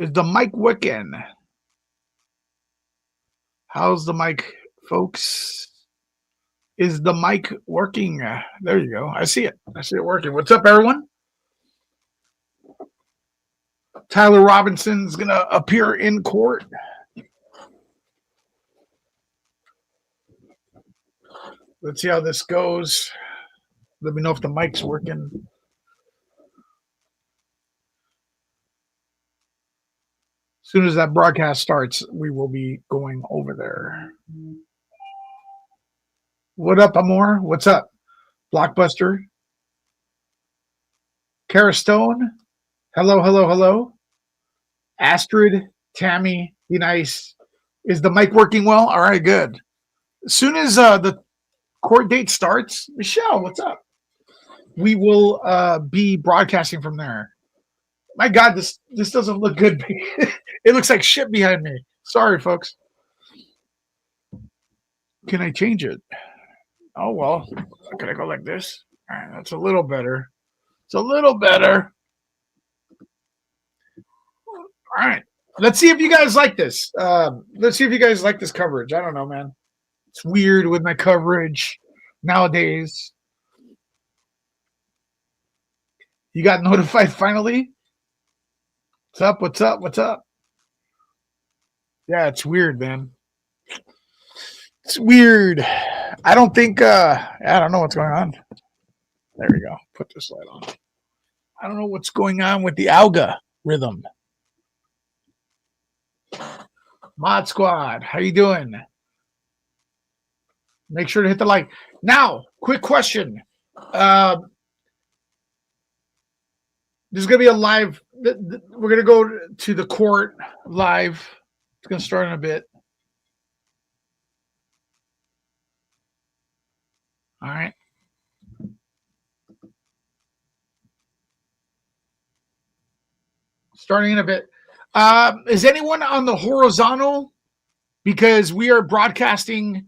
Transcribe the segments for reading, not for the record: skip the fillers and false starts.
Is the mic working? How's the mic, folks? Is the mic working? There you go. I see it. I see it working. What's up, everyone? Tyler Robinson's going to appear in court. Let's see how this goes. Let me know if the mic's working. As soon as that broadcast starts, we will be going over there. What up, Amor? What's up? Blockbuster. Kara Stone. Hello, hello, hello. Astrid, Tammy, be nice. Is the mic working well? All right, good. As soon as the court date starts, Michelle, what's up? We will be broadcasting from there. My God, this doesn't look good. It looks like shit behind me. Sorry, folks. Can I change it? Oh, well. Can I go like this? All right, that's a little better. It's a little better. All right. Let's see if you guys like this. Let's see if you guys like this coverage. I don't know, man. It's weird with my coverage nowadays. You got notified finally? What's up? What's up? What's up? Yeah, it's weird, man. It's weird. I don't think, I don't know what's going on. There we go. Put this light on. I don't know what's going on with the algorithm. Mod Squad, how you doing? Make sure to hit the like. Now, quick question. This is going to be a live. We're going to go to the court live. It's going to start in a bit. All right. Starting in a bit. Is anyone on the horizontal? Because we are broadcasting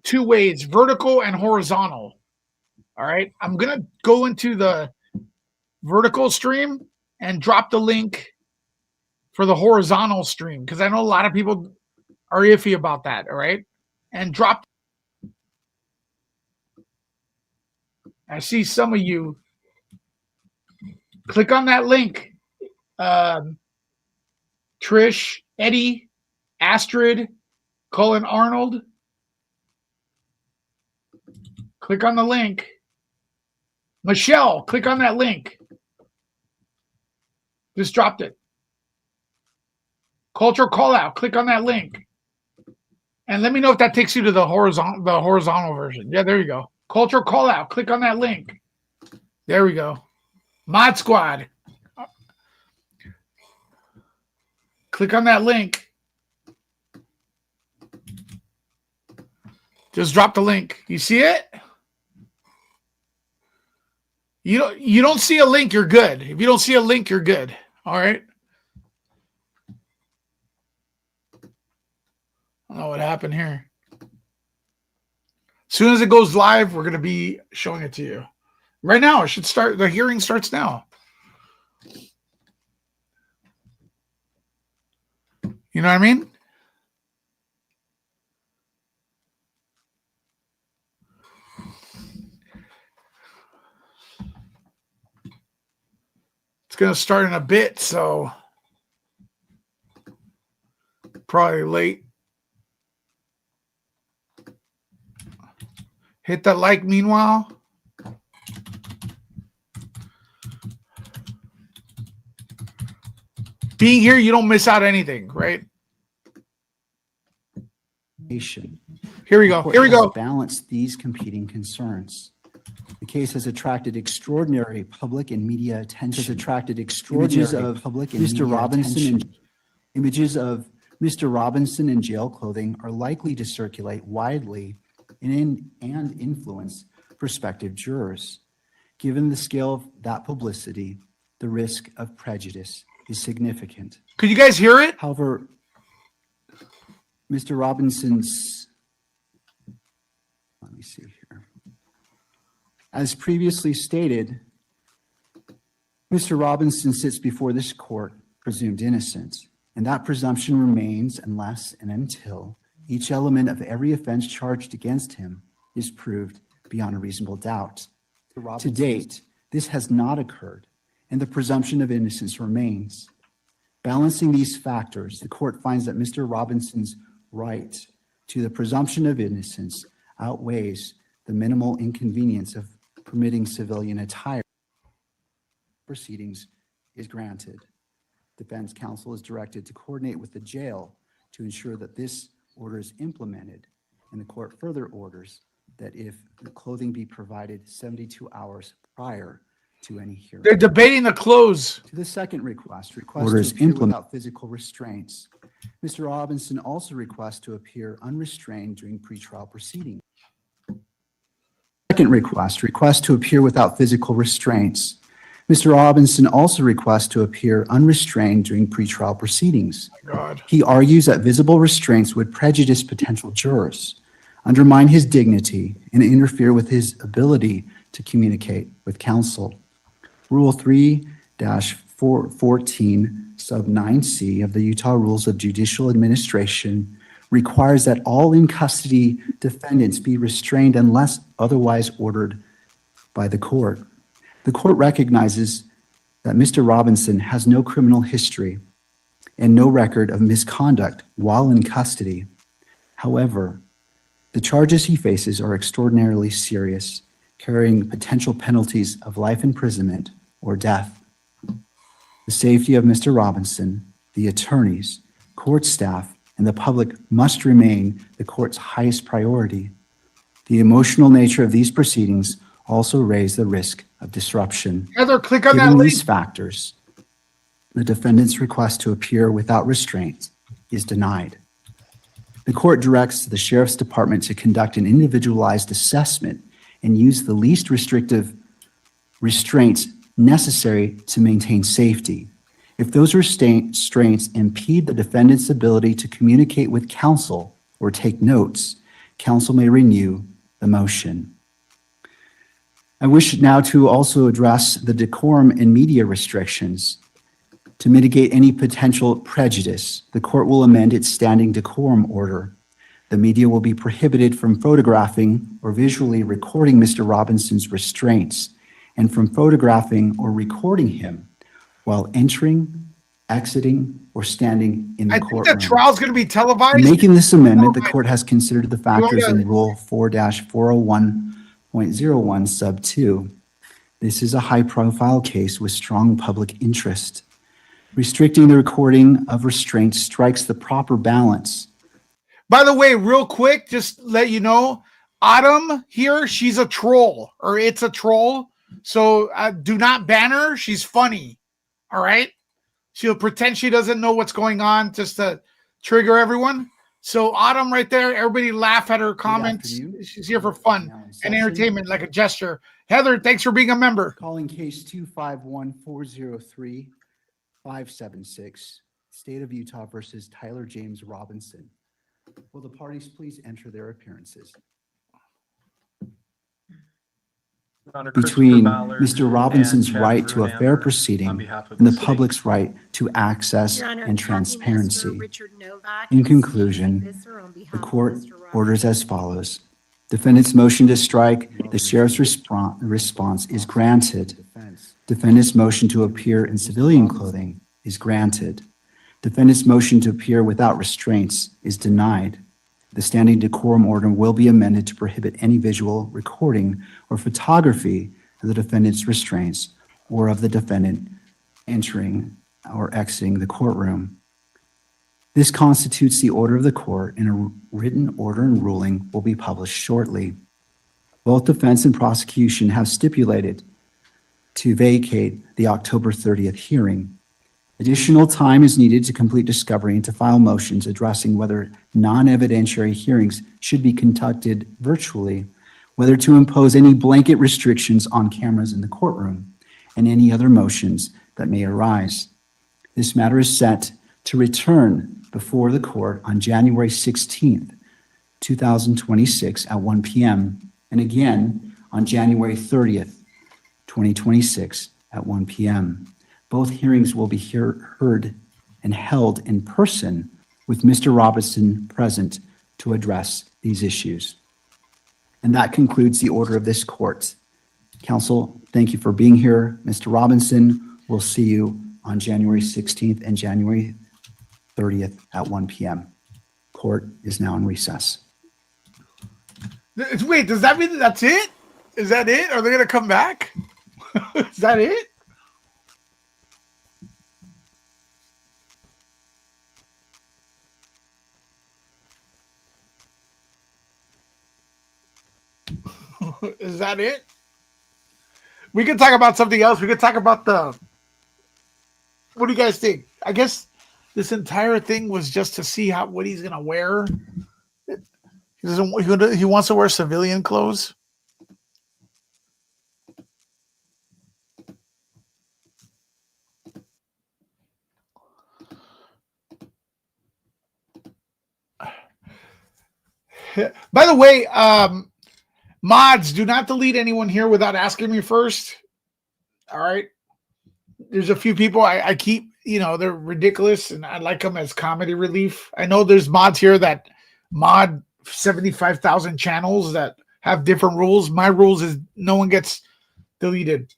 two ways, vertical and horizontal. All right. I'm going to go into the vertical stream and drop the link for the horizontal stream because I know a lot of people are iffy about that. All right. And drop. I see some of you. Click on that link. Trish, Eddie, Astrid, Colin Arnold. Click on the link. Michelle, click on that link. Just dropped it. Culture call out. Click on that link. And let me know if that takes you to the horizontal version. Yeah, there you go. Culture call out. Click on that link. There we go. Mod Squad. Click on that link. Just drop the link. You see it? You don't see a link, you're good. If you don't see a link, you're good. All right. I don't know what happened here. As soon as it goes live, we're going to be showing it to you. Right now, it should start. The hearing starts now. You know what I mean? It's going to start in a bit, so probably late. Hit that like meanwhile. Being here, you don't miss out anything, right? Here we go. Here we go. Balance these competing concerns. The case has attracted extraordinary public and media attention. Has attracted extraordinary public and Mr. Robinson and images of Mr. Robinson in jail clothing are likely to circulate widely and influence prospective jurors. Given the scale of that publicity, the risk of prejudice is significant. Could you guys hear it? However, Mr. Robinson's, let me see here. As previously stated, Mr. Robinson sits before this court presumed innocent, and that presumption remains unless and until each element of every offense charged against him is proved beyond a reasonable doubt. To date, this has not occurred, and the presumption of innocence remains. Balancing these factors, the court finds that Mr. Robinson's right to the presumption of innocence outweighs the minimal inconvenience of permitting civilian attire. Proceedings is granted. Defense counsel is directed to coordinate with the jail to ensure that this order is implemented, and the court further orders that if the clothing be provided 72 hours prior to any hearing. They're debating the clothes. To the second request orders implemented without physical restraints. Mr. Robinson also requests to appear unrestrained during pretrial proceedings. Second request to appear without physical restraints. Mr. Robinson also requests to appear unrestrained during pretrial proceedings. Oh my God. He argues that visible restraints would prejudice potential jurors, undermine his dignity, and interfere with his ability to communicate with counsel. Rule 3-14 sub 9C of the Utah Rules of Judicial Administration requires that all in custody defendants be restrained unless otherwise ordered by the court. The court recognizes that Mr. Robinson has no criminal history and no record of misconduct while in custody. However, the charges he faces are extraordinarily serious, carrying potential penalties of life imprisonment or death. The safety of Mr. Robinson, the attorneys, court staff, and the public must remain the court's highest priority. The emotional nature of these proceedings also raise the risk of disruption. Heather, click on that Given link. these factors, the defendant's request to appear without restraint is denied. The court directs the Sheriff's Department to conduct an individualized assessment and use the least restrictive restraints necessary to maintain safety. If those restraints impede the defendant's ability to communicate with counsel or take notes, counsel may renew the motion. I wish now to also address the decorum and media restrictions. To mitigate any potential prejudice, the court will amend its standing decorum order. The media will be prohibited from photographing or visually recording Mr. Robinson's restraints and from photographing or recording him while entering, exiting, or standing in the courtroom. I think the trial's going to be televised. In making this amendment, the court has considered the factors in Rule 4-401.01 sub 2. This is a high-profile case with strong public interest. Restricting the recording of restraints strikes the proper balance. By the way, real quick, just let you know, Autumn here, she's a troll, or it's a troll. So do not ban her. She's funny. All right. She'll pretend she doesn't know what's going on just to trigger everyone. So Autumn right there, everybody laugh at her comments. She's here for fun and entertainment, like a gesture. Heather, thanks for being a member. Calling case 251-403-576, State of Utah versus Tyler James Robinson. Will the parties please enter their appearances? Between Mr. Robinson's right to a fair proceeding and the public's right to access and transparency. In conclusion, the court orders as follows. Defendant's motion to strike the sheriff's response is granted. Defendant's motion to appear in civilian clothing is granted. Defendant's motion to appear without restraints is denied. The standing decorum order will be amended to prohibit any visual recording or photography of the defendant's restraints or of the defendant entering or exiting the courtroom. This constitutes the order of the court, and a written order and ruling will be published shortly. Both defense and prosecution have stipulated to vacate the October 30th hearing. Additional time is needed to complete discovery and to file motions addressing whether non-evidentiary hearings should be conducted virtually, whether to impose any blanket restrictions on cameras in the courtroom, and any other motions that may arise. This matter is set to return before the court on January 16th, 2026 at 1 p.m. and again on January 30th, 2026 at 1 p.m. Both hearings will be heard and held in person with Mr. Robinson present to address these issues. And that concludes the order of this court. Counsel, thank you for being here. Mr. Robinson, we'll see you on January 16th and January 30th at 1 p.m. Court is now in recess. Wait, does that mean that's it? Is that it? Are they going to come back? Is that it? Is that it? We could talk about something else. We could talk about what do you guys think? I guess this entire thing was just to see what he's gonna wear. He wants to wear civilian clothes. By the way, mods, do not delete anyone here without asking me first. All right. There's a few people I keep, they're ridiculous and I like them as comedy relief. I know there's mods here that mod 75,000 channels that have different rules. My rules is no one gets deleted.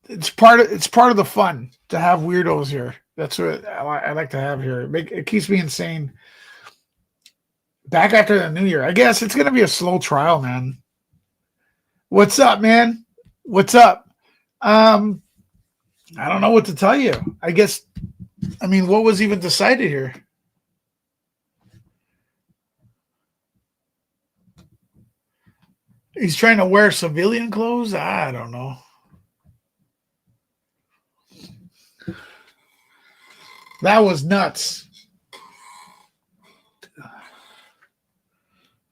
It's part of the fun to have weirdos here. That's what I like to have here. It keeps me insane. Back after the new year. I guess it's going to be a slow trial, man. What's up, man? What's up? I don't know what to tell you. What was even decided here? He's trying to wear civilian clothes? I don't know. That was nuts.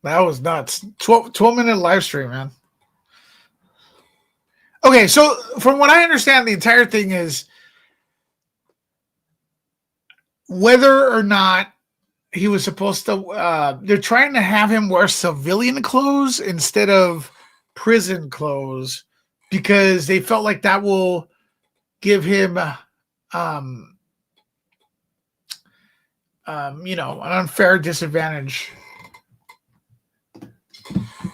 That was nuts. 12-minute live stream, man. Okay, so from what I understand, the entire thing is whether or not he was supposed to, they're trying to have him wear civilian clothes instead of prison clothes because they felt like that will give him, an unfair disadvantage.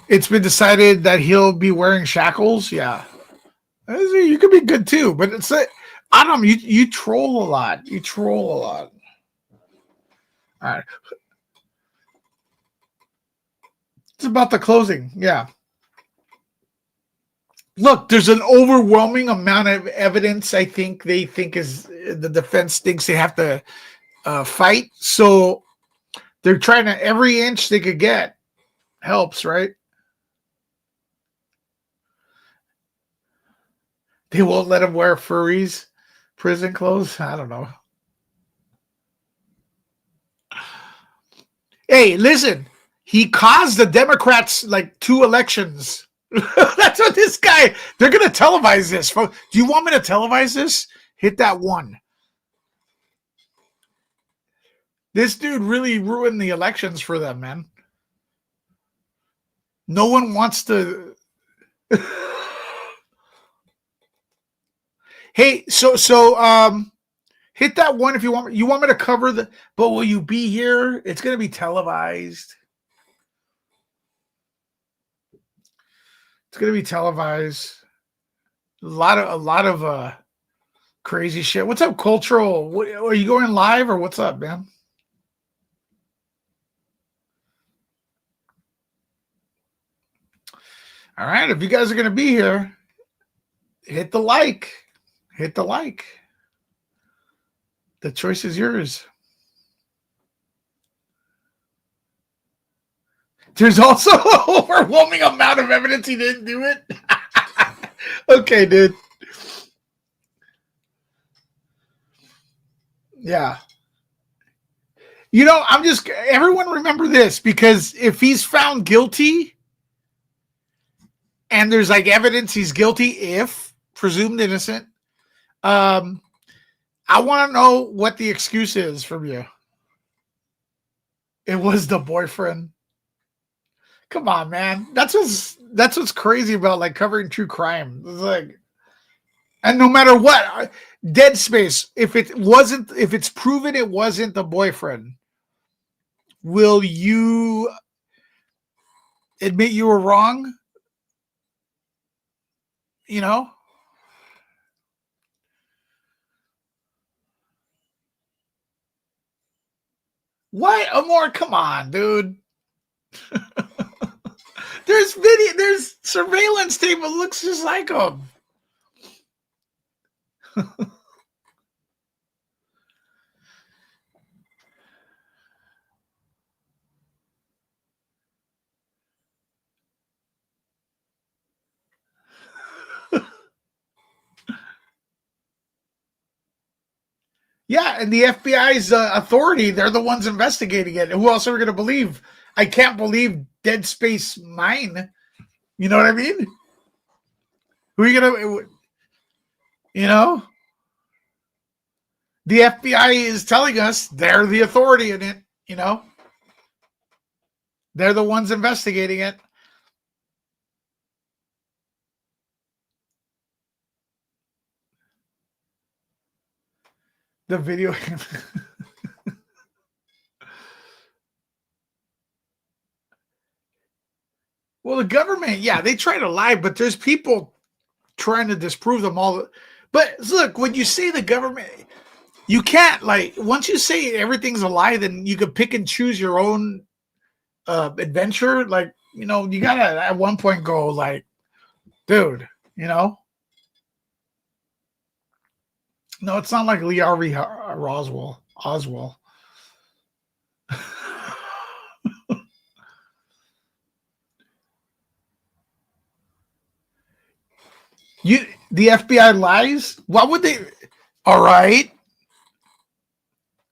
It's been decided that he'll be wearing shackles. Yeah. You could be good too, but it's like, I don't know, you troll a lot. You troll a lot. All right. It's about the closing. Yeah. Look, there's an overwhelming amount of evidence. I think they think is the defense thinks they have to fight. So they're trying to every inch they could get helps, right? They won't let him wear furries prison clothes. I don't know. Hey, listen, he caused the Democrats like 2 elections. That's what this guy, they're going to televise this. Do you want me to televise this? Hit that 1. This dude really ruined the elections for them, man. No one wants to. Hey, so hit that 1 if you want. You want me to cover but will you be here? It's going to be televised. It's going to be televised. A lot of crazy shit. What's up, Cultural? Are you going live or what's up, man? All right, if you guys are going to be here, hit the like. Hit the like. The choice is yours. There's also an overwhelming amount of evidence he didn't do it. Okay, dude. Yeah. Everyone remember this, because if he's found guilty and there's like evidence he's guilty, if presumed innocent, I want to know what the excuse is from you. It was the boyfriend. Come on, man. That's what's crazy about like covering true crime. It's like And no matter what, dead space, if it's proven it wasn't the boyfriend, will you admit you were wrong? You know? What? Amor, come on, dude. There's surveillance tape that looks just like him. Yeah, and the FBI's authority, they're the ones investigating it. Who else are we going to believe? I can't believe Dead Space Mine. You know what I mean? Who are you going to, you know? The FBI is telling us they're the authority in it, you know? They're the ones investigating it. The video. Well, the government, yeah, they try to lie, but there's people trying to disprove them all. But look, when you say the government, you can't, like, once you say everything's a lie, then you can pick and choose your own adventure. Like, you know, you gotta at one point go like, dude, you know. No, it's not like Lee Harvey Oswald. The FBI lies? Why would they? All right.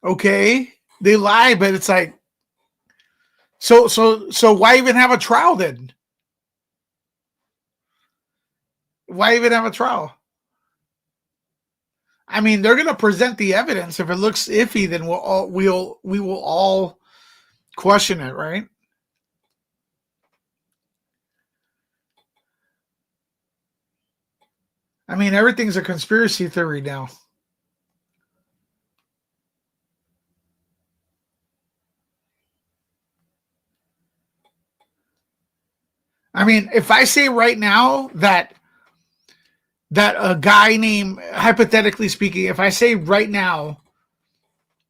Okay. They lie, but it's like, so why even have a trial then? Why even have a trial? I mean, they're going to present the evidence. If it looks iffy, then we will all question it, right? I mean, everything's a conspiracy theory now. I mean, if I say right now that a guy named, hypothetically speaking, if I say right now,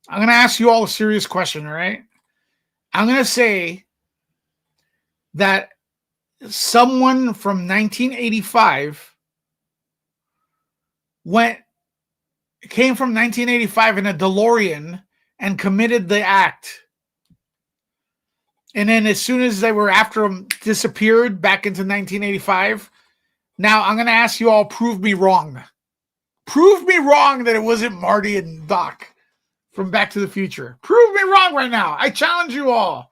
I'm going to ask you all a serious question, all right? I'm going to say that someone from 1985 came from 1985 in a DeLorean and committed the act. And then as soon as they were after him, disappeared back into 1985. Now I'm going to ask you all, prove me wrong. Prove me wrong that it wasn't Marty and Doc from Back to the Future. Prove me wrong right now. I challenge you all.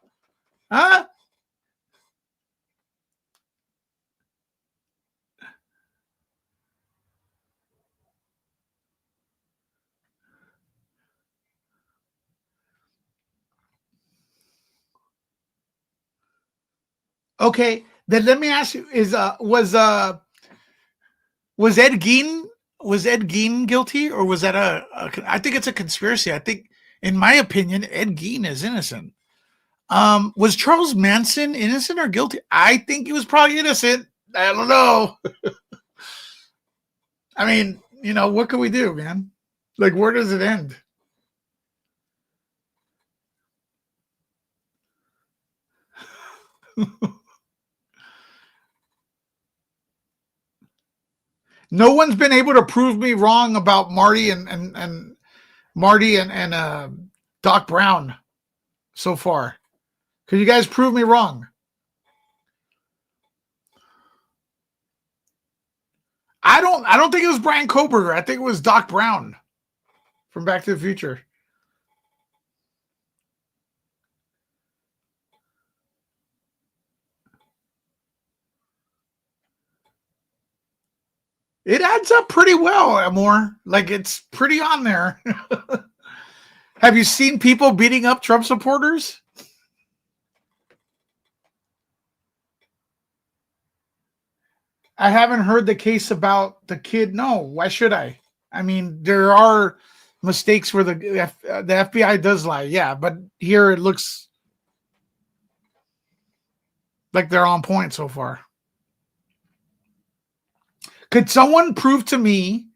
Huh? Okay, then let me ask you: was Ed Gein guilty, or was that I think it's a conspiracy. I think, in my opinion, Ed Gein is innocent. Was Charles Manson innocent or guilty? I think he was probably innocent. I don't know. I mean, you know, what can we do, man? Like, where does it end? No one's been able to prove me wrong about Marty and Marty and Doc Brown so far. Could you guys prove me wrong? I don't think it was Brian Koberger. I think it was Doc Brown from Back to the Future. It adds up pretty well, Amor. Like, it's pretty on there. Have you seen people beating up Trump supporters? I haven't heard the case about the kid. No, why should I? I mean, there are mistakes where the FBI does lie, yeah, but here it looks like they're on point so far. Could someone prove to me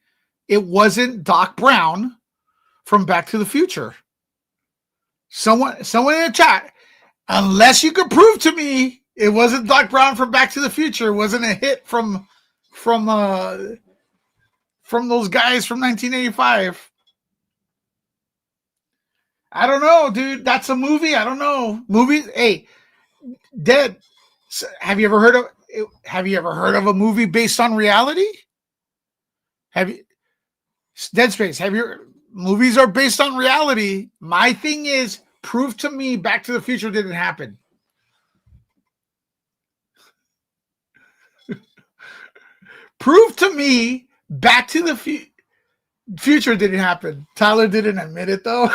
it wasn't Doc Brown from Back to the Future? Someone in the chat, unless you could prove to me it wasn't Doc Brown from Back to the Future, it wasn't a hit from those guys from 1985. I don't know, dude. That's a movie. I don't know. Movies. Hey, Dead. Have you ever heard of a movie based on reality? Have you Dead Space? Movies are based on reality. My thing is, prove to me Back to the Future didn't happen. Prove to me Back to the Future didn't happen. Tyler didn't admit it though.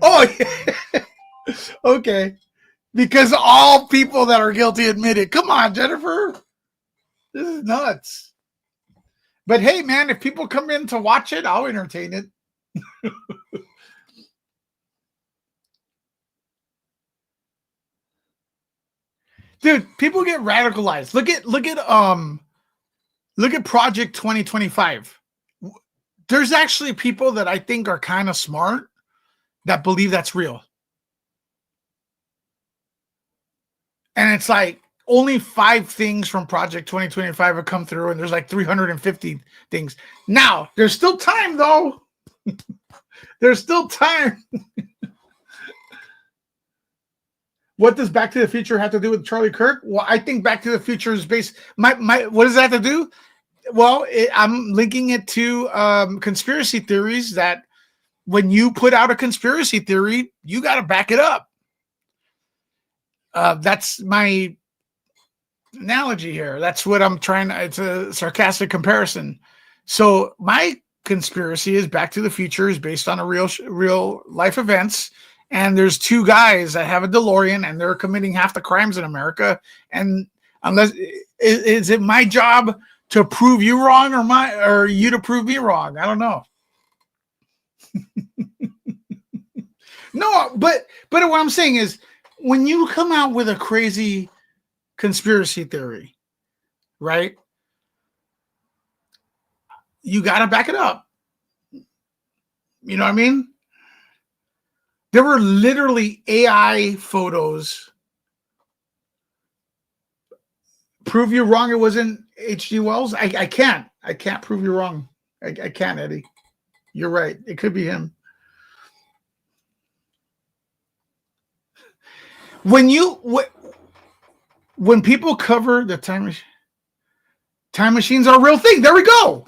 Oh, yeah. Okay. Because all people that are guilty admit it. Come on, Jennifer. This is nuts. But hey, man, if people come in to watch it, I'll entertain it. Dude, people get radicalized. Look at Project 2025. There's actually people that I think are kind of smart that believe that's real. And it's like only 5 things from Project 2025 have come through, and there's like 350 things. Now, there's still time, though. There's still time. What does Back to the Future have to do with Charlie Kirk? Well, I think Back to the Future is based. What does that have to do? Well, I'm linking it to conspiracy theories that when you put out a conspiracy theory, you got to back it up. That's my analogy here. That's what I'm trying. It's a sarcastic comparison. So my conspiracy is Back to the Future is based on a real life events. And there's 2 guys that have a DeLorean and they're committing half the crimes in America. And unless is it my job to prove you wrong or you to prove me wrong? I don't know. No, but what I'm saying is when you come out with a crazy conspiracy theory, right? You got to back it up. You know what I mean? There were literally AI photos. Prove you wrong. It wasn't H.G. Wells. I can't prove you wrong. I can't, Eddie. You're right. It could be him. When people cover the time machines are a real thing. There we go.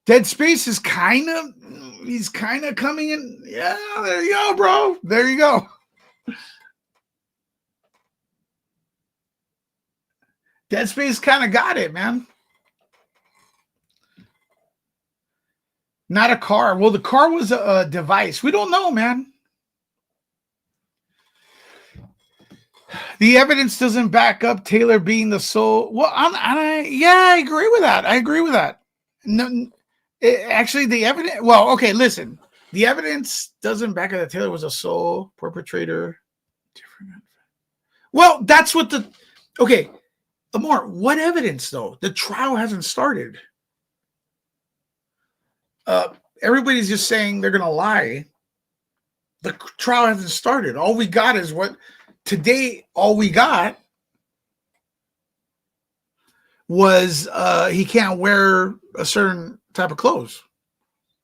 Dead Space is he's kind of coming in. Yeah, there you go, bro. There you go. Dead Space kind of got it, man. Not a car. Well, the car was a device. We don't know, man. The evidence doesn't back up Taylor being the sole. Well, I agree with that. No, actually, the evidence. Well, okay, listen. The evidence doesn't back up that Taylor was a sole perpetrator. Well, that's what the. Okay, Amor, what evidence though? The trial hasn't started. Everybody's just saying they're gonna lie. The trial hasn't started. All we got is what today. All we got was he can't wear a certain type of clothes.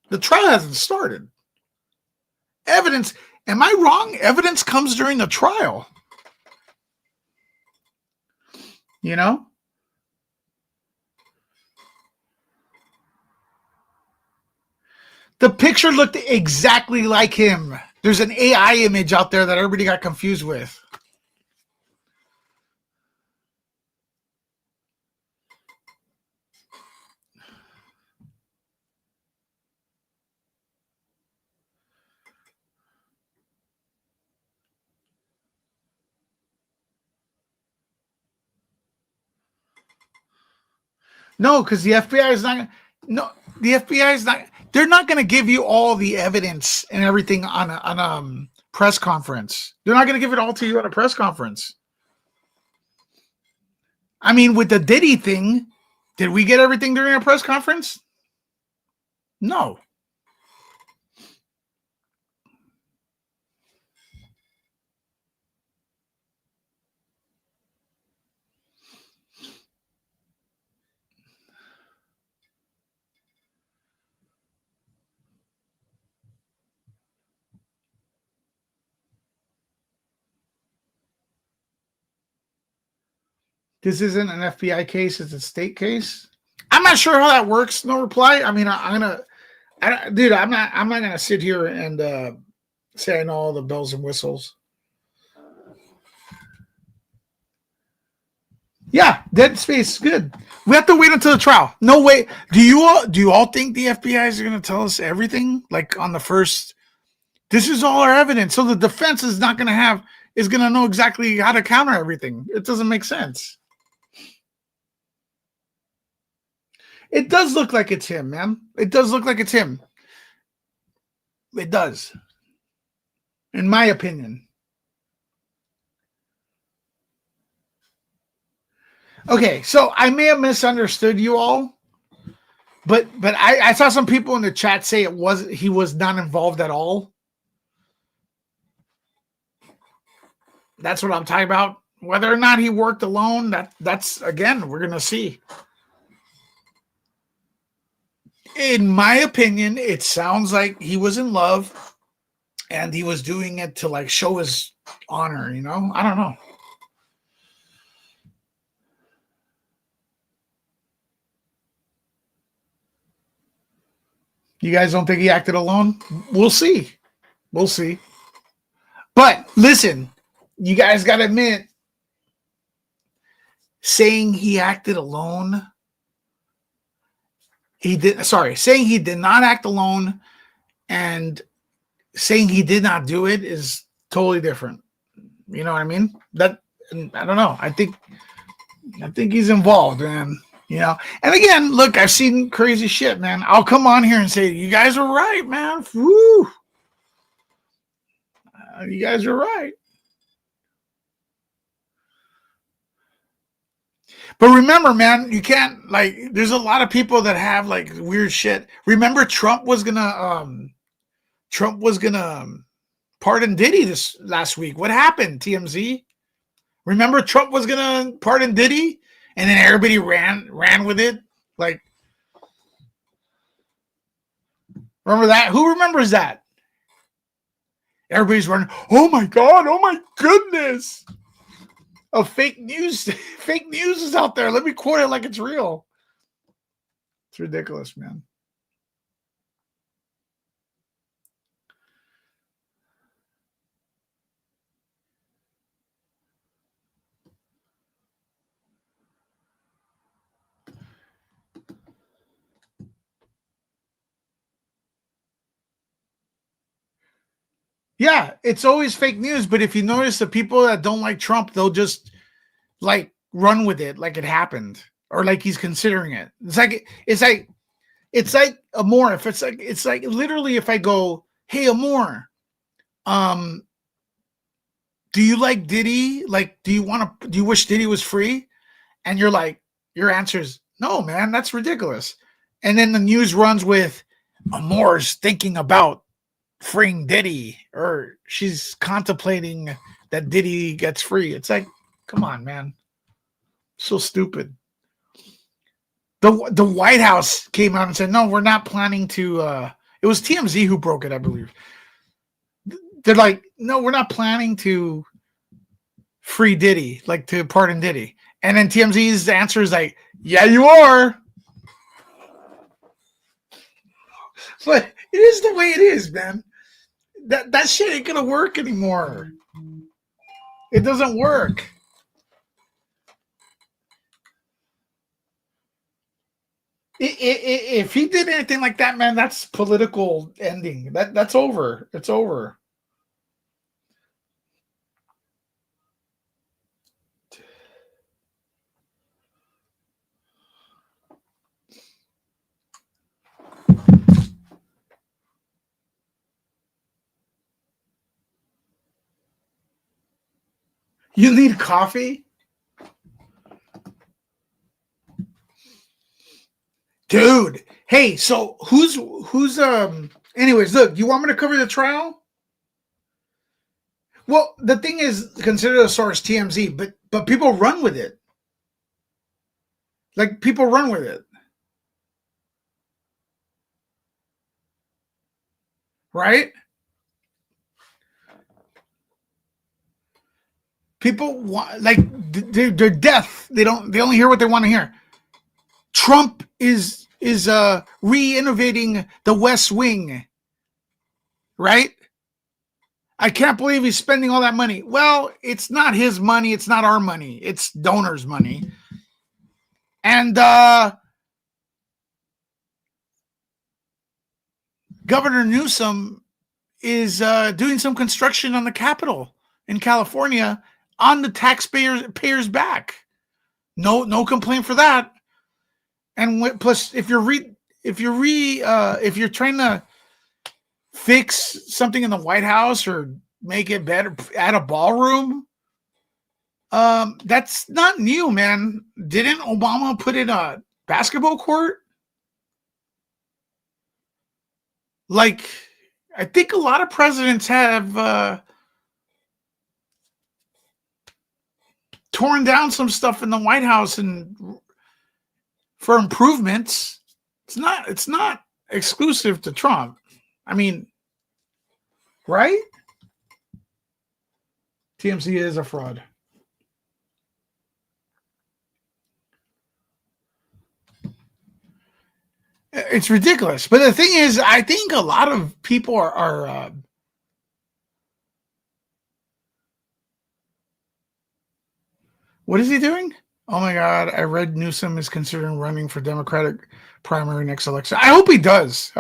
The trial hasn't started. Evidence. Am I wrong? Evidence comes during the trial. You know? The picture looked exactly like him. There's an AI image out there that everybody got confused with. No, because the FBI is not. No, the FBI is not. They're not going to give you all the evidence and everything on a press conference. They're not going to give it all to you on a press conference. I mean, with the Diddy thing, did we get everything during a press conference? No. This isn't an FBI case; it's a state case. I'm not sure how that works. No reply. I mean, I'm not gonna sit here and say I know all the bells and whistles. Yeah, Dead Space, good. We have to wait until the trial. No way. Do you all think the FBI is going to tell us everything? Like on the first, this is all our evidence. So the defense is not going to know exactly how to counter everything. It doesn't make sense. It does look like it's him, man. It does look like it's him. It does. In my opinion. Okay, so I may have misunderstood you all, but I saw some people in the chat say he was not involved at all. That's what I'm talking about. Whether or not he worked alone, that's again, we're gonna see. In my opinion, it sounds like he was in love and he was doing it to like show his honor, you know? I don't know. You guys don't think he acted alone? We'll see. We'll see. But listen, you guys got to admit, saying he acted alone, saying he did not act alone and saying he did not do it is totally different. You know what I mean? That, I don't know. I think he's involved, man. You know, and again, look, I've seen crazy shit, man. I'll come on here and say, you guys are right, man. Woo. You guys are right. But remember, man, you can't, like, there's a lot of people that have like weird shit. Remember Trump was gonna pardon Diddy this last week. What happened, TMZ? Remember Trump was gonna pardon Diddy? And then everybody ran with it. Like, remember that? Who remembers that? Everybody's running. Oh my God! Oh my goodness! Oh, fake news! Fake news is out there. Let me quote it like it's real. It's ridiculous, man. Yeah, it's always fake news. But if you notice, the people that don't like Trump, they'll just like run with it like it happened, or like he's considering it. It's like Amor. If it's like literally, if I go, hey Amor, do you like Diddy? Like, do you wish Diddy was free? And you're like, your answer is no, man, that's ridiculous. And then the news runs with Amor's thinking about freeing Diddy, or she's contemplating that Diddy gets free. It's like, come on, man. So stupid. The White House came out and said, no, we're not planning to it was TMZ who broke it, I believe. They're like, no, we're not planning to free Diddy, like to pardon Diddy. And then TMZ's answer is like, yeah, you are. But it is the way it is, man. That shit ain't gonna work anymore. It doesn't work. If he did anything like that, man, that's political ending. That's over. It's over. You need coffee? Dude. Hey, so who's anyways, look, you want me to cover the trial? Well, the thing is, consider the source TMZ, but people run with it. Like, people run with it. Right? People want, like, they're deaf. They only hear what they want to hear. Trump is re-innovating the West Wing. Right? I can't believe he's spending all that money. Well, it's not his money. It's not our money. It's donors' money. And Governor Newsom is doing some construction on the Capitol in California on the taxpayers' back. No complaint for that. And plus, if you're trying to fix something in the White House or make it better, add a ballroom, that's not new, man. Didn't Obama put in a basketball court? Like, I think a lot of presidents have torn down some stuff in the White House and for improvements. It's not exclusive to Trump. I mean, right? TMZ is a fraud. It's ridiculous. But the thing is, I think a lot of people are what is he doing? Oh my God, I read Newsom is considering running for Democratic primary next election. I hope he does.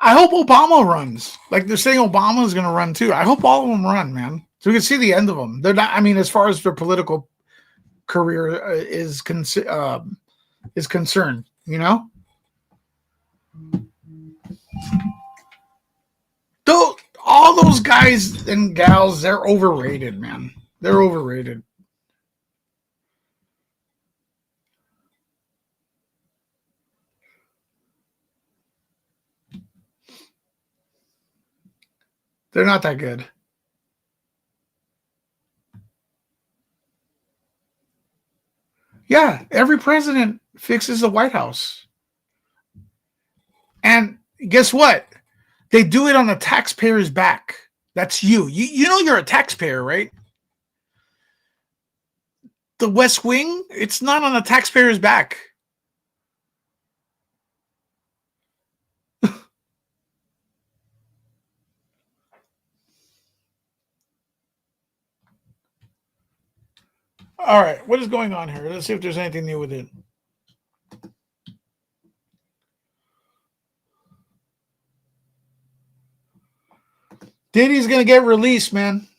I hope Obama runs. Like, they're saying Obama is going to run too. I hope all of them run, man. So we can see the end of them. They're not, I mean, as far as their political career is concerned, you know? Though all those guys and gals, they're overrated, man. They're overrated. They're not that good. Yeah, every president fixes the White House. And guess what? They do it on the taxpayer's back. That's you. You know you're a taxpayer, right? The West Wing, it's not on the taxpayer's back. All right, what is going on here? Let's see if there's anything new with it. Diddy's going to get released, man.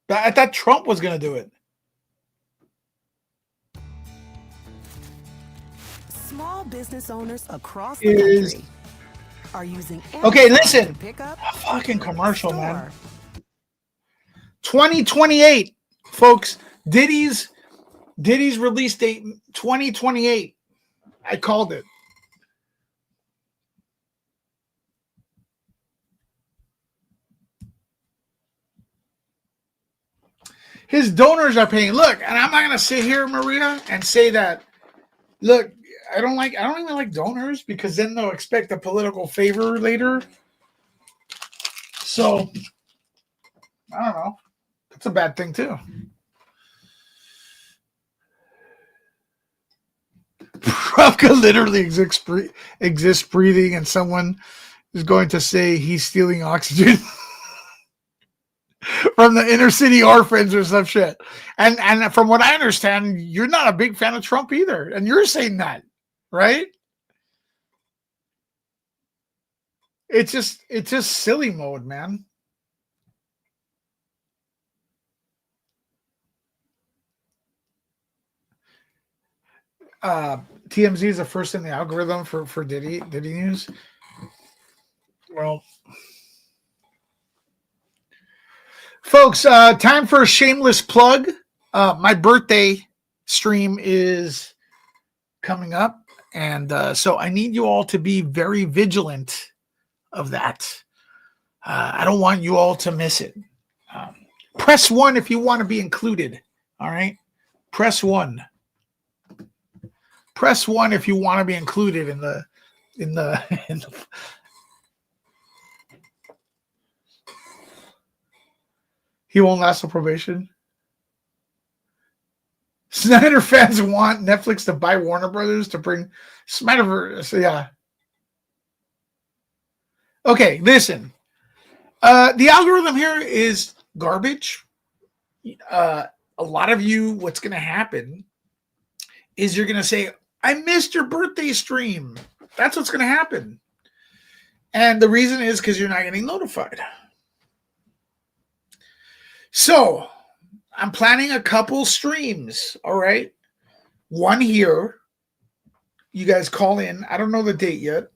I thought Trump was going to do it. Small business owners across the country are using okay, listen. A fucking commercial, man. 2028, folks. Diddy's release date 2028. I called it. His donors are paying. Look, and I'm not going to sit here, Maria, and say that, look, I don't even like donors because then they'll expect a political favor later. So, I don't know. That's a bad thing too. Pravka literally exists breathing, and someone is going to say he's stealing oxygen from the inner city orphans or some shit. And from what I understand, you're not a big fan of Trump either, and you're saying that, right? It's just silly mode, man. TMZ is the first in the algorithm for Diddy News. Well, Folks, time for a shameless plug. My birthday stream is coming up, and so I need you all to be very vigilant of that. I don't want you all to miss it. Press 1 if you want to be included. All right? Press 1. Press 1 if you want to be included in the He won't last the probation. Snyder fans want Netflix to buy Warner Brothers to bring Snyderverse. Yeah. Okay, listen. The algorithm here is garbage. A lot of you, what's going to happen is you're going to say, I missed your birthday stream. That's what's going to happen. And the reason is because you're not getting notified. So I'm planning a couple streams. All right. One here. You guys call in. I don't know the date yet.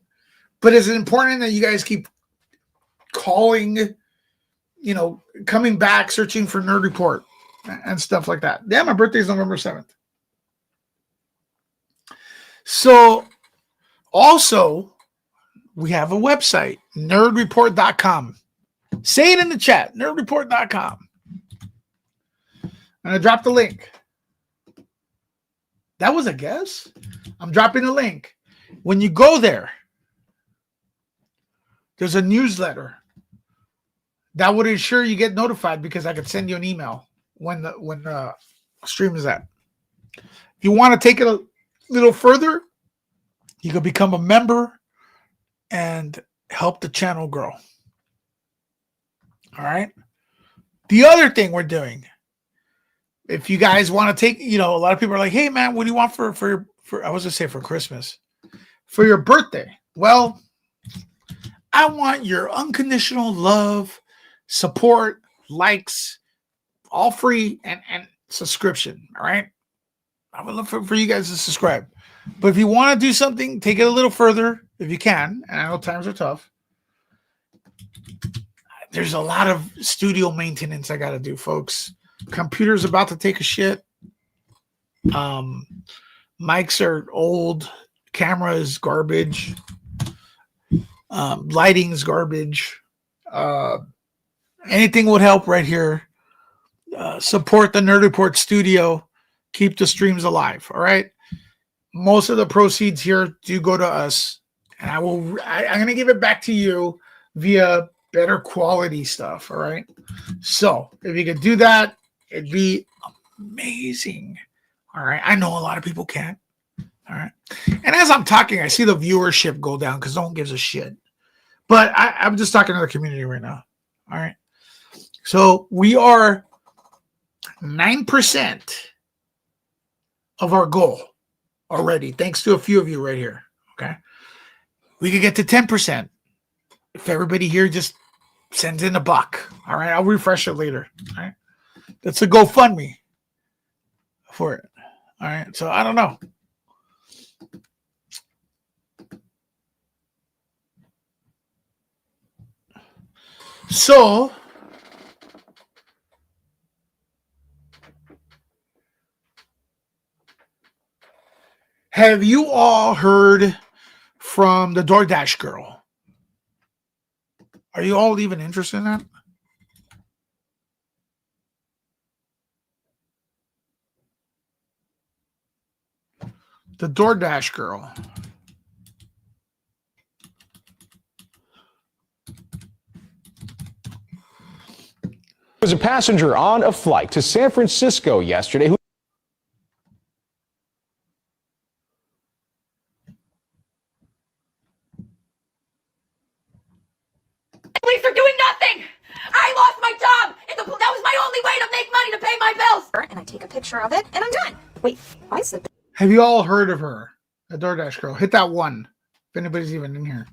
But it's important that you guys keep calling, coming back, searching for Nerd Report and stuff like that. Yeah, my birthday is November 7th. So also, we have a website, nerdreport.com. Say it in the chat, nerdreport.com. I'm going to drop the link. That was a guess. I'm dropping the link. When you go there, there's a newsletter that would ensure you get notified because I could send you an email when the stream is at. If you want to take it a little further, you can become a member and help the channel grow. All right. The other thing we're doing, if you guys want to take, a lot of people are like, hey man, what do you want for I was gonna say for Christmas, for your birthday? Well, I want your unconditional love, support, likes, all free, and subscription. All right. I would love for you guys to subscribe. But if you want to do something, take it a little further if you can. And I know times are tough. There's a lot of studio maintenance I got to do, folks. Computer's about to take a shit. Mics are old. Camera is garbage. Lighting's garbage. Anything would help right here. Support the Nerd Report studio. Keep the streams alive. All right. Most of the proceeds here do go to us, and I'm going to give it back to you via better quality stuff. All right. So if you could do that, it'd be amazing. All right. I know a lot of people can't. All right. And as I'm talking, I see the viewership go down because no one gives a shit. But I'm just talking to the community right now. All right. So we are 9% of our goal already, thanks to a few of you right here. Okay. We could get to 10% if everybody here just sends in a buck. All right. I'll refresh it later. All right. That's a GoFundMe for it. All right. So I don't know. So have you all heard from the DoorDash girl? Are you all even interested in that? The DoorDash girl. There was a passenger on a flight to San Francisco yesterday who for doing nothing. I lost my job. That was my only way to make money to pay my bills. And I take a picture of it, and I'm done. Wait, why is it? Have you all heard of her? The DoorDash girl. Hit that one if anybody's even in here.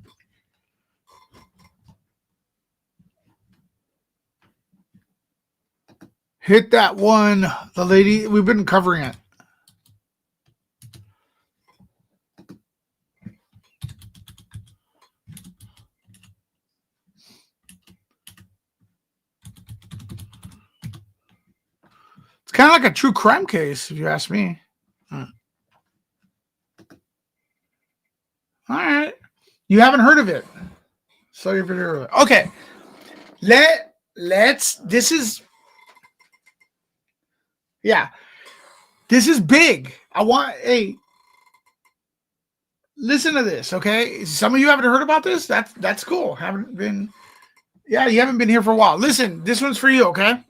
Hit that one. The lady, we've been covering it. Kind of like a true crime case, if you ask me. All right. You haven't heard of it. So you've heard of it. Okay. This is big. Listen to this, okay? Some of you haven't heard about this. That's cool. You haven't been here for a while. Listen, this one's for you, okay?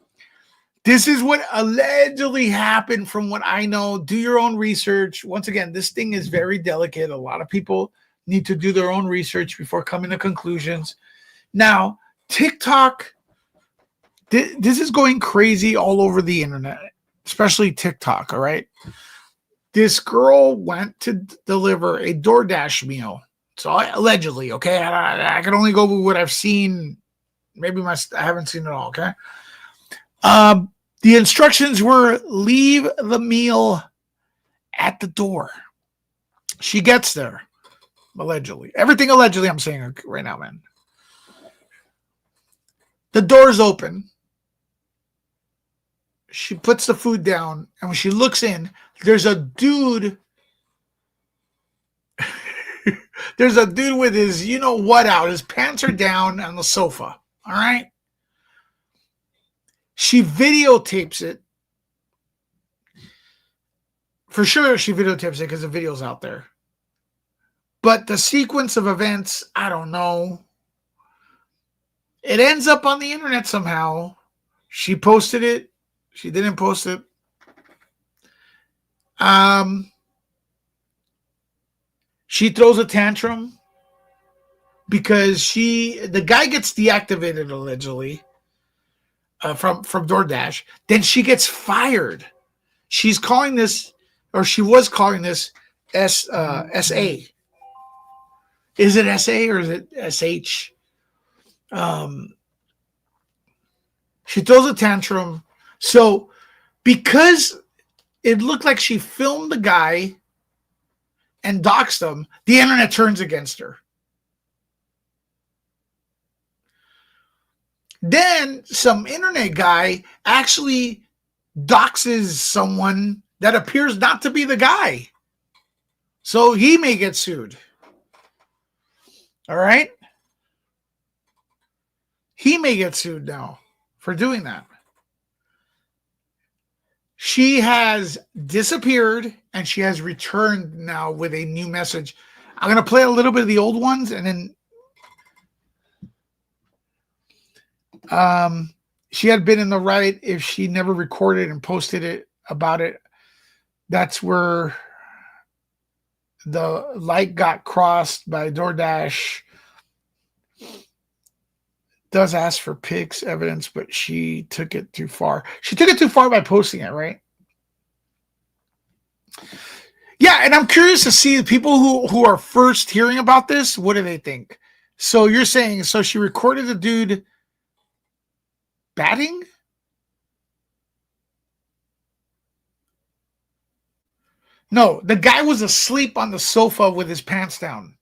This is what allegedly happened from what I know. Do your own research. Once again, this thing is very delicate. A lot of people need to do their own research before coming to conclusions. Now, TikTok, this is going crazy all over the internet, especially TikTok, all right? This girl went to deliver a DoorDash meal. So allegedly, okay? I can only go with what I've seen. Maybe I haven't seen it all, okay? The instructions were leave the meal at the door. She gets there, allegedly. Everything allegedly I'm saying right now, man. The door's open. She puts the food down, and when she looks in, there's a dude. There's a dude with his, you know what, out. His pants are down on the sofa. All right. She videotapes it. For sure, she videotapes it because the video's out there. But the sequence of events, I don't know. It ends up on the internet somehow. She posted it. She didn't post it. She throws a tantrum because the guy gets deactivated allegedly from DoorDash. Then she gets fired. She's calling this, or she was calling this SA. Is it SA or is it SH? She throws a tantrum. So because it looked like she filmed the guy and doxed him, the internet turns against her. Then some internet guy actually doxes someone that appears not to be the guy. So he may get sued. All right? He may get sued now for doing that. She has disappeared and she has returned now with a new message. I'm going to play a little bit of the old ones and then she had been in the right if she never recorded and posted it about it. That's where the light got crossed by DoorDash. Does ask for pics, evidence, but she took it too far. She took it too far by posting it, right? Yeah, and I'm curious to see the people who are first hearing about this. What do they think? So you're saying, so she recorded the dude batting? No, the guy was asleep on the sofa with his pants down.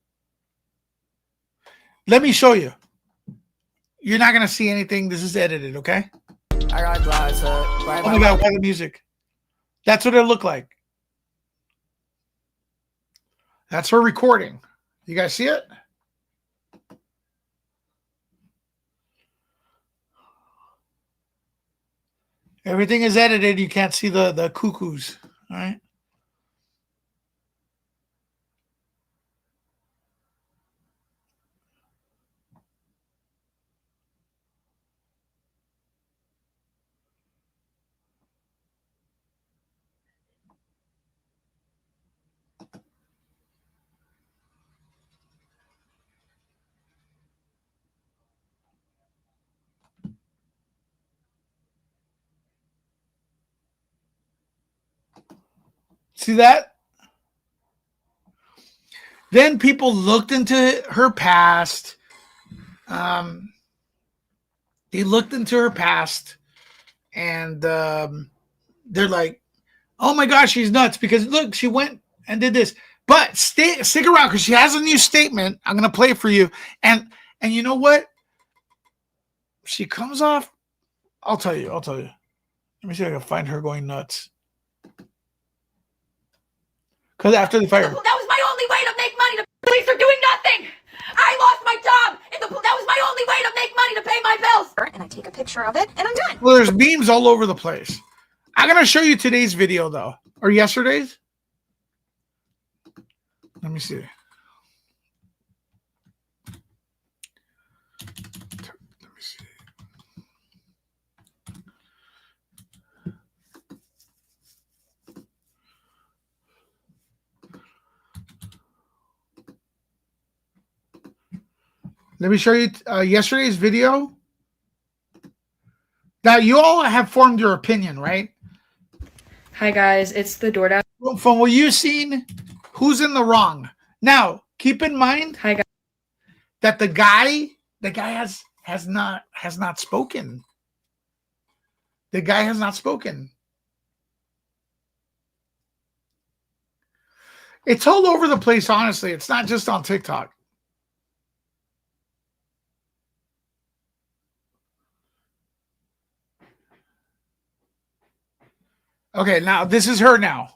Let me show you. You're not going to see anything. This is edited, okay? I got glass. Oh my God, why the music? That's what it looked like. That's her recording. You guys see it? Everything is edited. You can't see the cuckoos, all right? See that? Then people looked into her past. They looked into her past and they're like, oh my gosh, she's nuts because look, she went and did this. But stick around because she has a new statement. I'm going to play it for you. And you know what? She comes off. I'll tell you. Let Let me see if I can find her going nuts. Because after the fire, That was my only way to make money. The police are doing nothing. I lost my job. That was my only way to make money to pay my bills. And I take a picture of it, and I'm done. well, there's memes all over the place. I'm gonna show you today's video though, or yesterday's. Let me see. Let me show you yesterday's video. Now, you all have formed your opinion, right? Hi guys, it's the DoorDash. From what you've seen, who's in the wrong? Now, keep in mind Hi guys. that the guy has not spoken. The guy has not spoken. It's all over the place, honestly. It's not just on TikTok. Okay, now this is her now.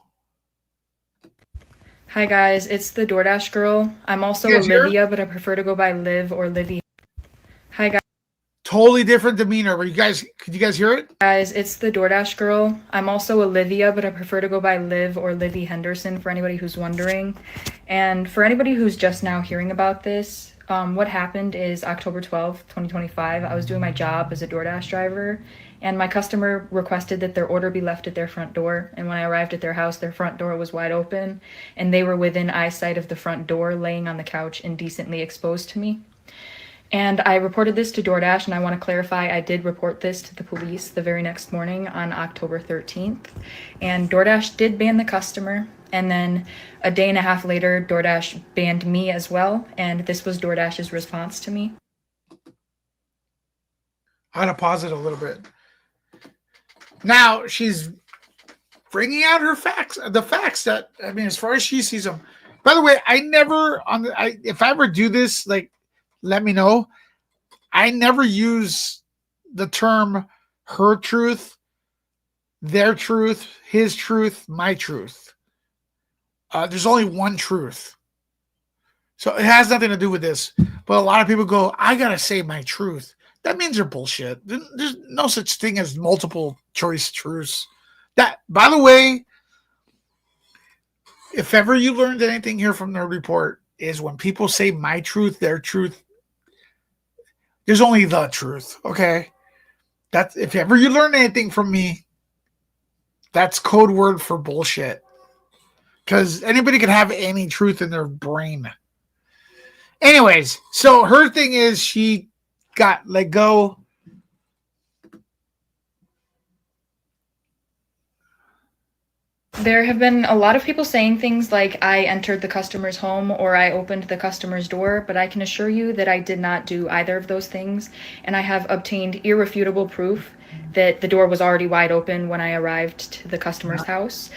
Hi guys, it's the DoorDash girl. I'm also You guys hear? Olivia, but I prefer to go by Liv or Livy. Hi Totally different demeanor. Could you guys hear it? guys, it's the DoorDash girl. I'm also Olivia, but I prefer to go by Liv or Livy Henderson for anybody who's wondering. And for anybody who's just now hearing about this, what happened is October 12th, 2025, I was doing my job as a DoorDash driver, and my customer requested that their order be left at their front door. And when I arrived at their house, their front door was wide open, and they were within eyesight of the front door, laying on the couch, indecently exposed to me. And I reported this to DoorDash, and I want to clarify, I did report this to the police the very next morning on October 13th. And DoorDash did ban the customer, and then a day and a half later, DoorDash banned me as well, and this was DoorDash's response to me. I had to pause it a little bit. Now she's bringing out her facts, the facts that, I mean, as far as she sees them. By the way, I never if I ever do this, like, let me know. I never use the term her truth, their truth, his truth, my truth. There's only one truth. So it has nothing to do with this. But a lot of people go, I got to say my truth. That means you're bullshit. There's no such thing as multiple choice truths. That, by the way, if ever you learned anything here from the report, is when people say my truth, their truth, there's only the truth. Okay. That's, if ever you learn anything from me, that's code word for bullshit. Because anybody can have any truth in their brain. Anyways, so her thing is she got let go. There have been a lot of people saying things like I entered the customer's home or I opened the customer's door, but I can assure you that I did not do either of those things, and I have obtained irrefutable proof that the door was already wide open when I arrived to the customer's house.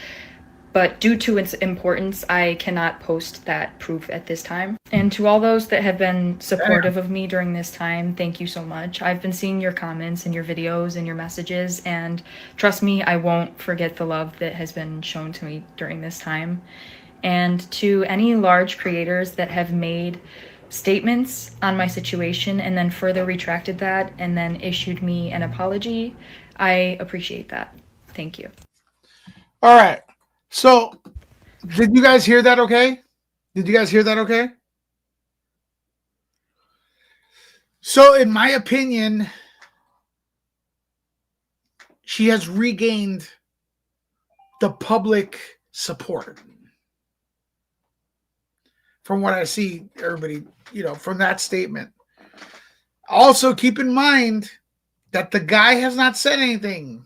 But due to its importance, I cannot post that proof at this time. And to all those that have been supportive of me during this time, thank you so much. I've been seeing your comments and your videos and your messages, and trust me, I won't forget the love that has been shown to me during this time. And to any large creators that have made statements on my situation and then further retracted that and then issued me an apology, I appreciate that. Thank you. All right. So, did you guys hear that okay? Did you guys hear that okay? So, in my opinion, she has regained the public support. From what I see, everybody, from that statement. Also, keep in mind that the guy has not said anything.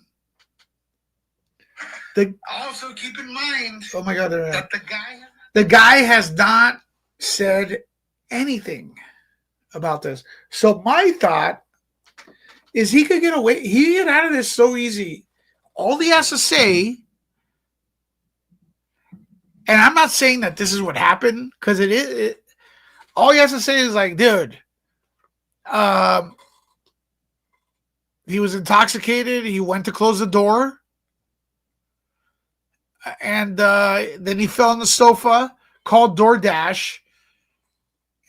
Also, keep in mind. Oh my God! That the guy has not said anything about this. So my thought is he could get away. He can get out of this so easy. All he has to say, and I'm not saying that this is what happened because it is. All he has to say is like, dude, He was intoxicated. He went to close the door. And then he fell on the sofa, called DoorDash,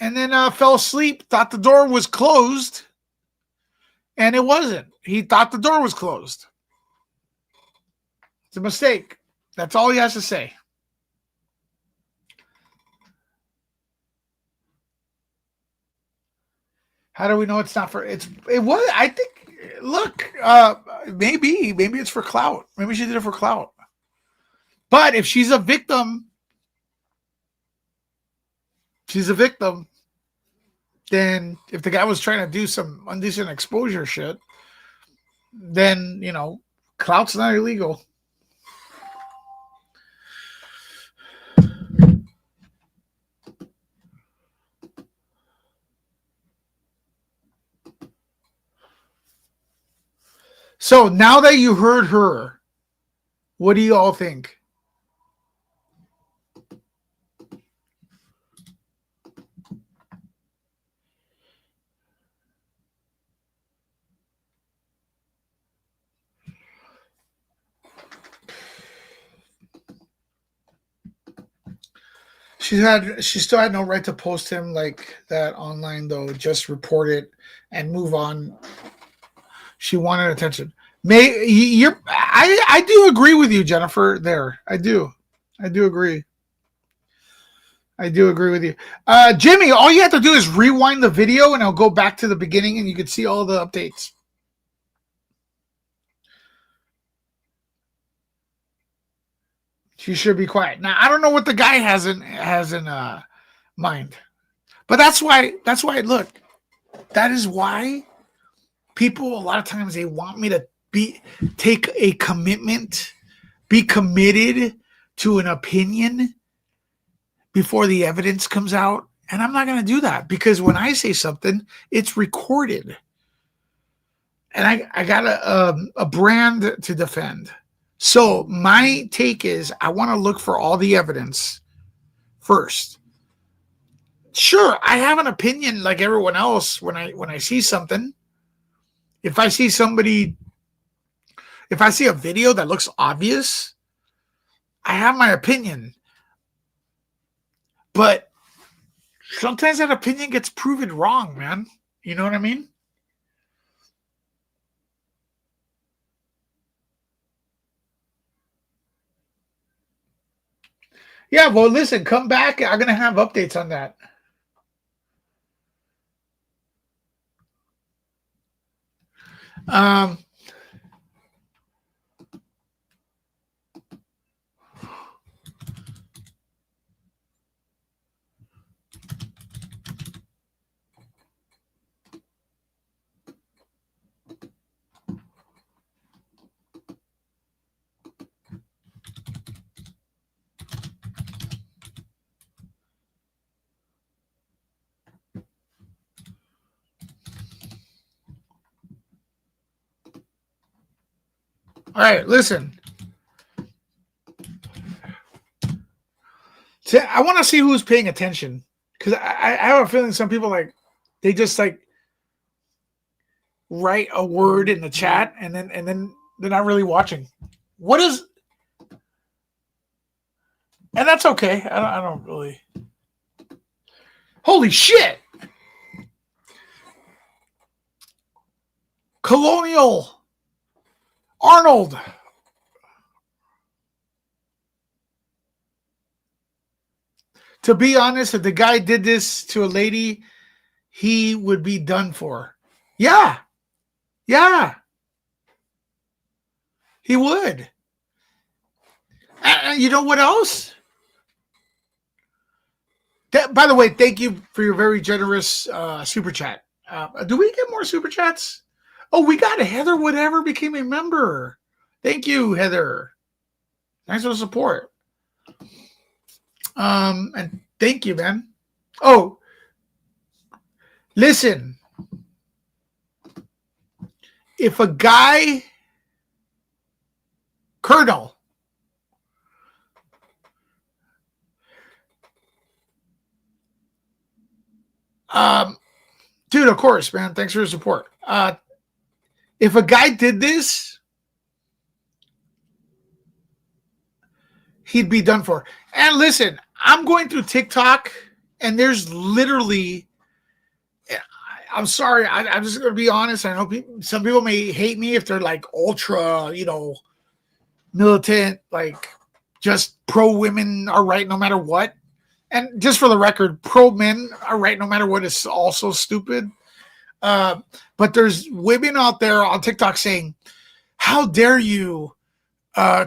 and then fell asleep, thought the door was closed, and it wasn't. He thought the door was closed. It's a mistake. That's all he has to say. How do we know it's not for it was, I think, look, maybe it's for clout. Maybe she did it for clout. But if she's a victim, then if the guy was trying to do some indecent exposure shit, then, you know, clout's not illegal. So now that you heard her, what do you all think? She still had no right to post him like that online, though. Just report it and move on. She wanted attention. I do agree with you, Jennifer. There, I do agree. I do agree with you, Jimmy. All you have to do is rewind the video, and it'll go back to the beginning, and you can see all the updates. She should be quiet. Now, I don't know what the guy has in mind, but that's why. Look, that is why people a lot of times they want me to take a commitment, be committed to an opinion before the evidence comes out, and I'm not going to do that because when I say something, it's recorded, and I got a brand to defend. So my take is I want to look for all the evidence first. Sure, I have an opinion like everyone else when I see something. If I see a video that looks obvious, I have my opinion. But sometimes that opinion gets proven wrong, man. You know what I mean? Yeah, well, listen, come back. I'm going to have updates on that. All right, listen. See, I want to see who's paying attention because I have a feeling some people they just write a word in the chat and then they're not really watching. What is? And that's okay. I don't really. Holy shit! Colonial Arnold. To be honest, if the guy did this to a lady, he would be done for. Yeah. He would. And you know what else? By the way, thank you for your very generous super chat. Do we get more super chats? Oh, we got Heather Whatever became a member. Thank you, Heather. Thanks for the support. And thank you, man. Oh, listen. If a guy, Colonel, dude, of course, man. Thanks for your support. If a guy did this, he'd be done for. And listen, I'm going through TikTok, and there's literally, I'm sorry, I'm just going to be honest. I know some people may hate me if they're like ultra, militant, like just pro women are right no matter what. And just for the record, pro men are right no matter what is also stupid. But there's women out there on TikTok saying, how dare you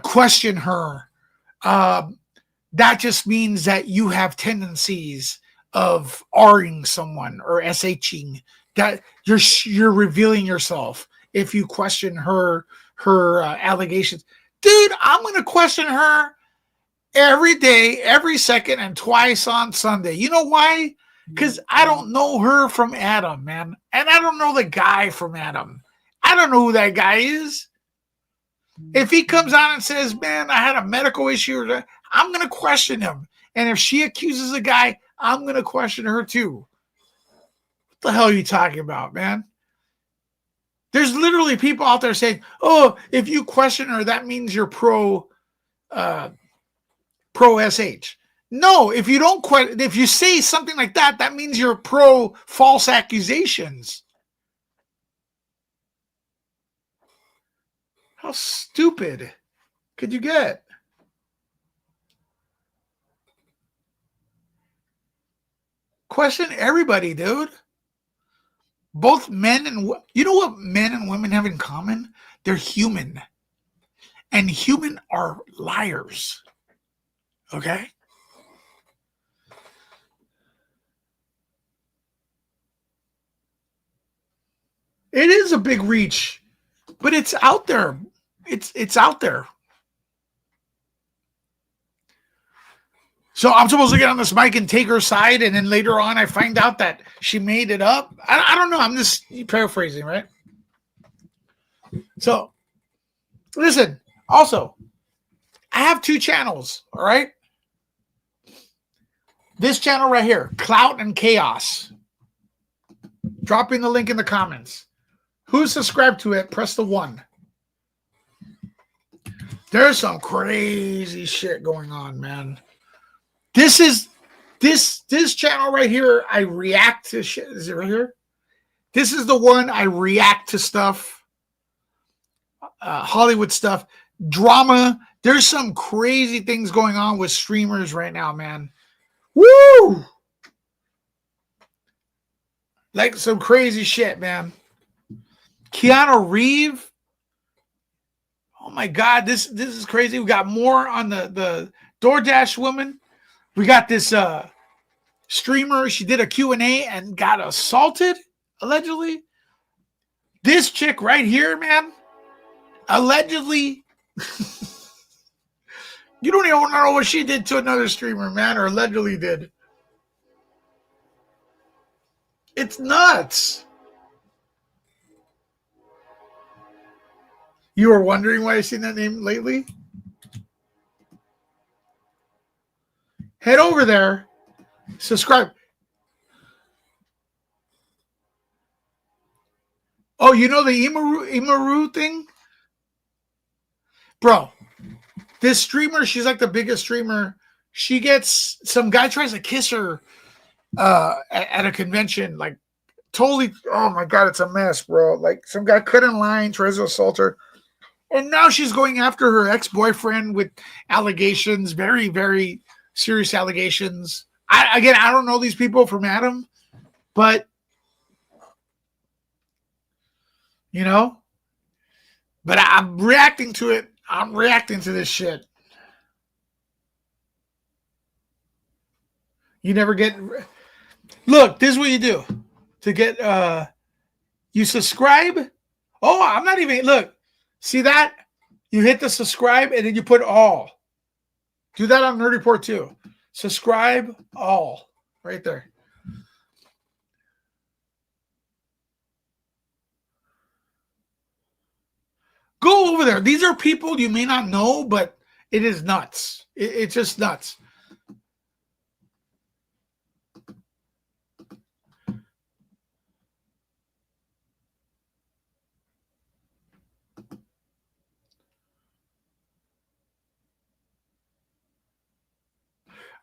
question her? That just means that you have tendencies of R-ing someone or SHing. That you're revealing yourself if you question her allegations. Dude, I'm going to question her every day, every second, and twice on Sunday. You know why? Because I don't know her from Adam, man. And I don't know the guy from Adam. I don't know who that guy is. If he comes out and says, man, I had a medical issue, I'm going to question him. And if she accuses a guy, I'm going to question her too. What the hell are you talking about, man? There's literally people out there saying, oh, if you question her, that means you're pro SH. No, if you don't if you say something like that, that means you're pro false accusations. How stupid could you get? Question everybody, dude. Both men and you know what men and women have in common? They're human. And human are liars. Okay? It is a big reach, but it's out there. It's out there. So I'm supposed to get on this mic and take her side, and then later on I find out that she made it up. I don't know. I'm just paraphrasing, right? So, listen. Also, I have 2 channels, all right? This channel right here, Clout and Chaos. Dropping the link in the comments. Who's subscribed to it, press the 1. There's some crazy shit going on, man. This is this channel right here. I react to shit. Is it right here? This is the one I react to stuff. Hollywood stuff. Drama. There's some crazy things going on with streamers right now, man. Woo! Like some crazy shit, man. Keanu Reeves. Oh my God, this is crazy. We got more on the DoorDash woman. We got this streamer. She did a Q&A and got assaulted, allegedly. This chick right here, man, allegedly. You don't even know what she did to another streamer, man, or allegedly did. It's nuts. You were wondering why I've seen that name lately? Head over there. Subscribe. Oh, you know the Imaru thing? Bro, this streamer, she's like the biggest streamer. She gets, some guy tries to kiss her at a convention. Like, totally, oh my God, it's a mess, bro. Like, some guy cut in line, tries to assault her. And now she's going after her ex-boyfriend with allegations, very, very serious allegations. I don't know these people from Adam, but, but I'm reacting to it. I'm reacting to this shit. You never get, look, this is what you do to get, you subscribe. Oh, I'm not even, look, see that? You hit the subscribe and then you put all. Do that on Nerd Report too. Subscribe all right there. Go over there. These are people you may not know, but it is nuts. It's just nuts.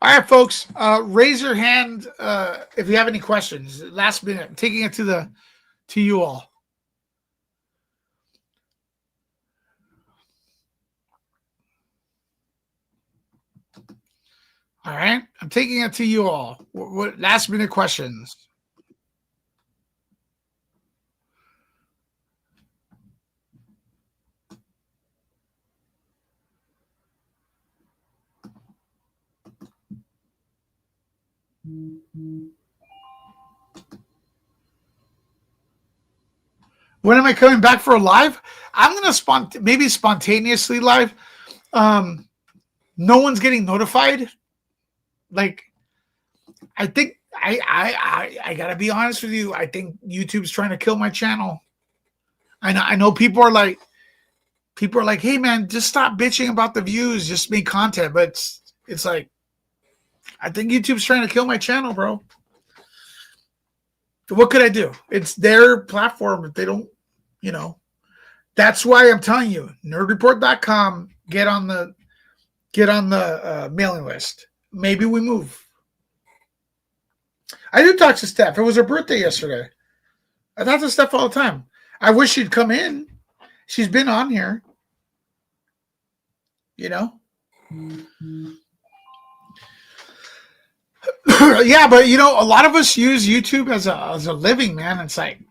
All right, folks. Raise your hand if you have any questions. Last minute, I'm taking it to you all. All right, I'm taking it to you all. What last minute questions? When am I coming back for a live? I'm gonna maybe spontaneously live. No one's getting notified. Like, I think I gotta be honest with you. I think YouTube's trying to kill my channel. I know people are like, hey man, just stop bitching about the views, just make content. But it's like, I think YouTube's trying to kill my channel, bro. What could I do? It's their platform. If they don't, that's why I'm telling you, nerdreport.com, get on the mailing list. Maybe we move. I do talk to Steph. It was her birthday yesterday. I talk to Steph all the time. I wish she'd come in. She's been on here. Yeah, but a lot of us use YouTube as a living, man. It's like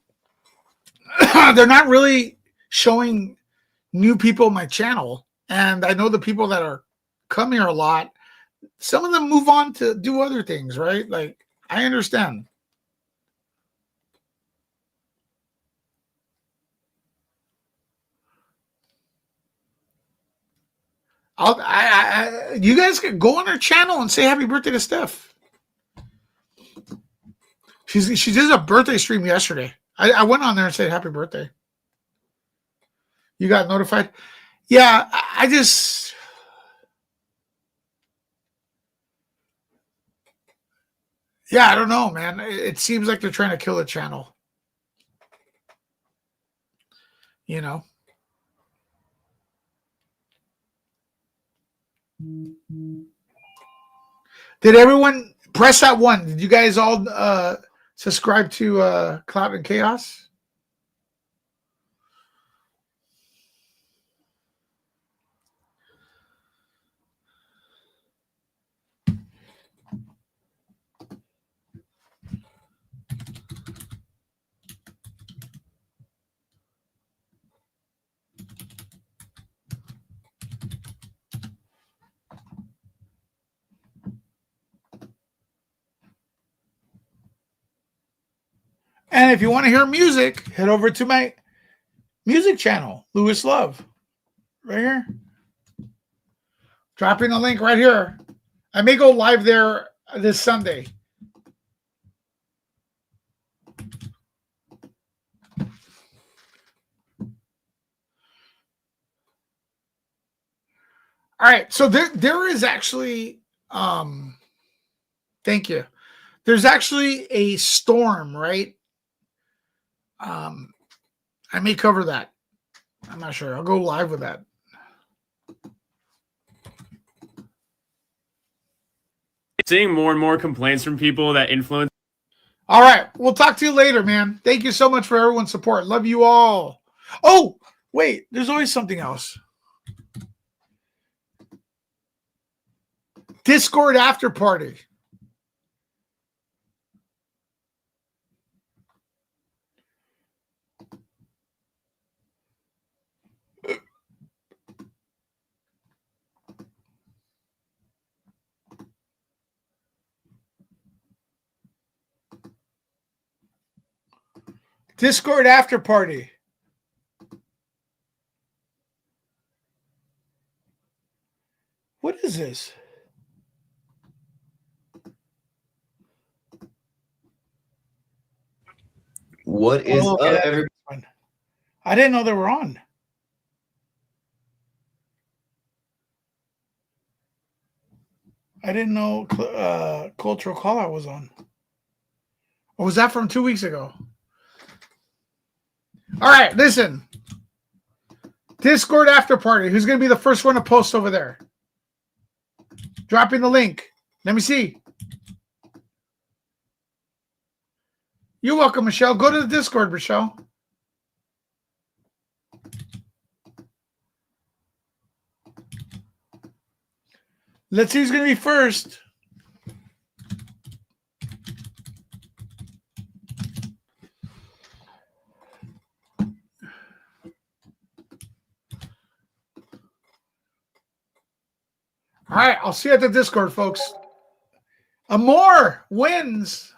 they're not really showing new people my channel, and I know the people that are come here a lot. Some of them move on to do other things, right? Like, I understand. You guys can go on her channel and say happy birthday to Steph. She did a birthday stream yesterday. I went on there and said happy birthday. You got notified? Yeah, I don't know, man. It seems like they're trying to kill the channel. Did everyone press that one? Did you guys all subscribe to Cloud and Chaos? And if you want to hear music, head over to my music channel, Louis Love, right here. Dropping a link right here. I may go live there this Sunday. All right, so there is actually, thank you. There's actually a storm, right? I may cover that. I'm not sure. I'll go live with that. Seeing more and more complaints from people that influence. All right. We'll talk to you later, man. Thank you so much for everyone's support. Love you all. Oh, wait. There's always something else. Discord after party. Discord after party. What is this? What is up, everybody? I didn't know they were on. I didn't know Cultural Callout was on. Or was that from 2 weeks ago? All right, listen. Discord after party. Who's going to be the first one to post over there? Dropping the link. Let me see. You're welcome, Michelle. Go to the Discord, Michelle. Let's see who's going to be first. All right, I'll see you at the Discord, folks. Amor wins.